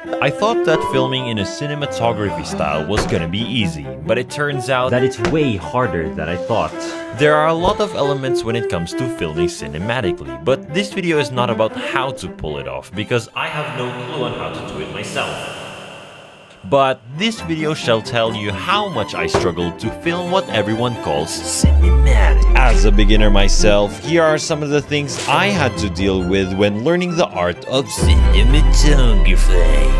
I thought that filming in a cinematography style was gonna be easy, but it turns out that it's way harder than I thought. There are a lot of elements when it comes to filming cinematically, but this video is not about how to pull it off, because I have no clue on how to do it myself. But this video shall tell you how much I struggled to film what everyone calls cinematic. As a beginner myself, here are some of the things I had to deal with when learning the art of cinematography.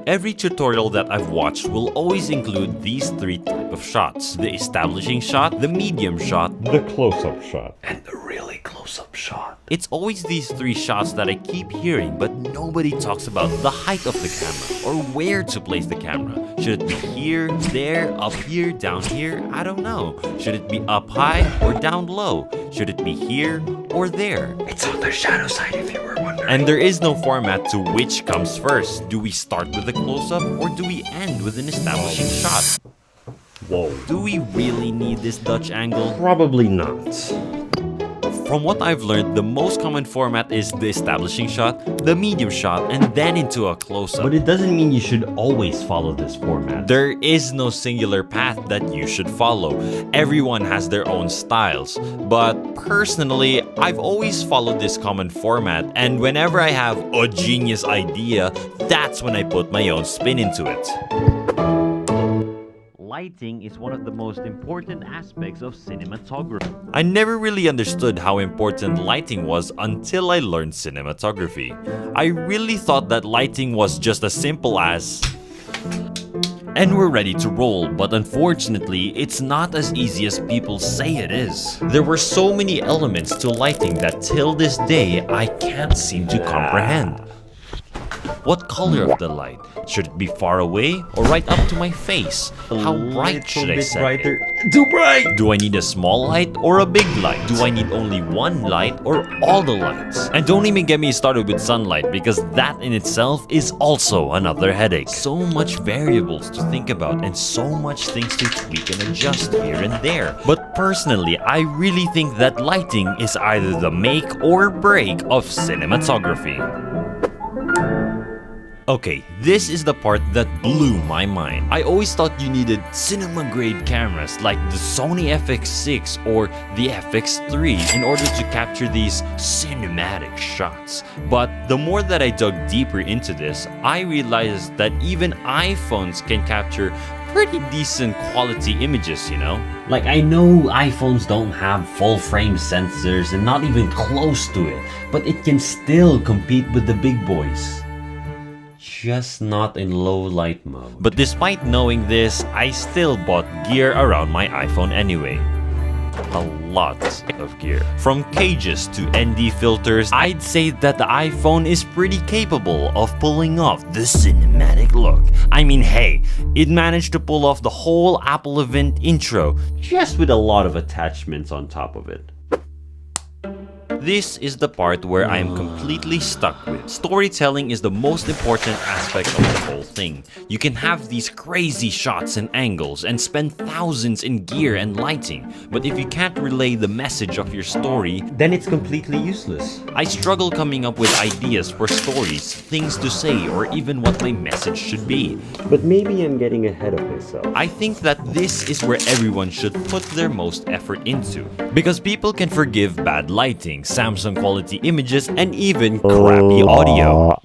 Every tutorial that I've watched will always include these three types of shots: the establishing shot, the medium shot, The close-up shot. and the really close-up shot. It's always these three shots that I keep hearing, but nobody talks about the height of the camera or where to place the camera. Should it be here, there, up here, down here? I don't know. Should it be up high or down low? Should it be here or there? It's on the shadow side if you were wondering. And there is no format to which comes first. Do we start with a close-up or do we end with an establishing shot? Whoa. Do we really need this Dutch angle? Probably not. From what I've learned, the most common format is the establishing shot, the medium shot, and then into a close-up. But it doesn't mean you should always follow this format. There is no singular path that you should follow. Everyone has their own styles. But personally, I've always followed this common format, and whenever I have a genius idea, that's when I put my own spin into it. Lighting is one of the most important aspects of cinematography. I never really understood how important lighting was until I learned cinematography. I really thought that lighting was just as simple as and we're ready to roll, but unfortunately, it's not as easy as people say it is. There were so many elements to lighting that till this day, I can't seem to comprehend. What color of the light? Should it be far away or right up to my face? How bright should I set it? Too bright! Do I need a small light or a big light? Do I need only one light or all the lights? And don't even get me started with sunlight, because that in itself is also another headache. So much variables to think about and so much things to tweak and adjust here and there. But personally, I really think that lighting is either the make or break of cinematography. Okay, this is the part that blew my mind. I always thought you needed cinema-grade cameras like the Sony FX6 or the FX3 in order to capture these cinematic shots. But the more that I dug deeper into this, I realized that even iPhones can capture pretty decent quality images, you know? Like, I know iPhones don't have full frame sensors and not even close to it, but it can still compete with the big boys. Just not in low light mode. But despite knowing this, I still bought gear around my iPhone anyway. A lot of gear. From cages to ND filters, I'd say that the iPhone is pretty capable of pulling off the cinematic look. I mean, hey, it managed to pull off the whole Apple event intro, just with a lot of attachments on top of it. This is the part where I am completely stuck with. Storytelling is the most important aspect of the whole thing. You can have these crazy shots and angles and spend thousands in gear and lighting, but if you can't relay the message of your story, then it's completely useless. I struggle coming up with ideas for stories, things to say, or even what my message should be. But maybe I'm getting ahead of myself. I think that this is where everyone should put their most effort into. Because people can forgive bad lighting, Samsung quality images, and even crappy audio.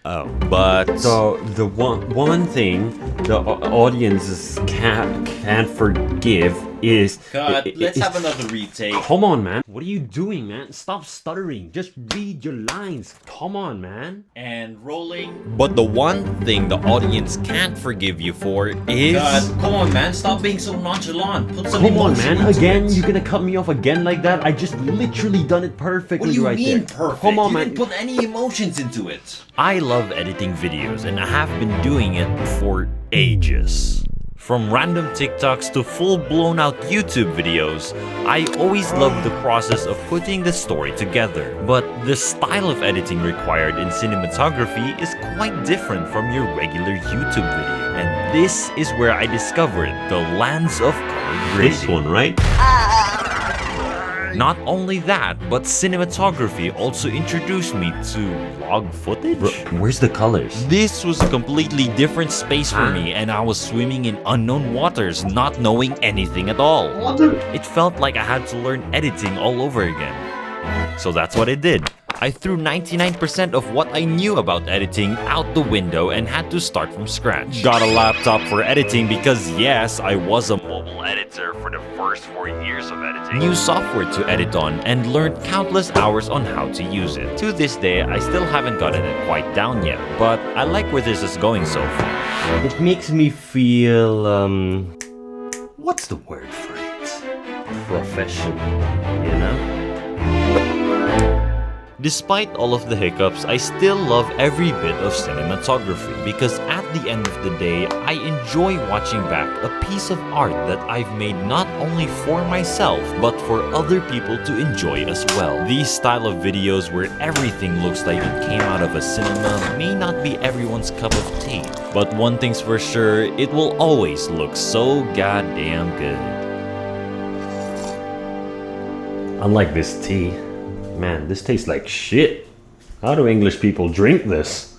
Oh, but So the one thing the audiences can't forgive is... let's have another retake. Come on, man. What are you doing, man? Stop stuttering. Just read your lines. Come on, man. And rolling. But the one thing the audience can't forgive you for is... come on, man. Stop being so nonchalant. Put some Come on, emotion man. into Again? it. You're gonna cut me off again like that? I just literally done it perfectly What do you right mean there. perfect? Come on, you man. didn't put any emotions into it. I love editing videos, and I have been doing it for ages. From random TikToks to full-blown out YouTube videos, I always loved the process of putting the story together. But the style of editing required in cinematography is quite different from your regular YouTube video. And this is where I discovered the lands of color grading. This one, right? Not only that, but cinematography also introduced me to log footage. Where's the colors? This was a completely different space for me, and I was swimming in unknown waters, not knowing anything at all. It felt like I had to learn editing all over again. So that's what I did. I threw 99% of what I knew about editing out the window and had to start from scratch. Got a laptop for editing because yes, I was a mobile editor for the first 4 years of editing. New software to edit on and learned countless hours on how to use it. To this day, I still haven't gotten it quite down yet, but I like where this is going so far. It makes me feel, what's the word for it? Professional, you know? Despite all of the hiccups, I still love every bit of cinematography because at the end of the day, I enjoy watching back a piece of art that I've made not only for myself, but for other people to enjoy as well. These style of videos where everything looks like it came out of a cinema may not be everyone's cup of tea, but one thing's for sure, it will always look so goddamn good. Unlike this tea. Man, this tastes like shit. How do English people drink this?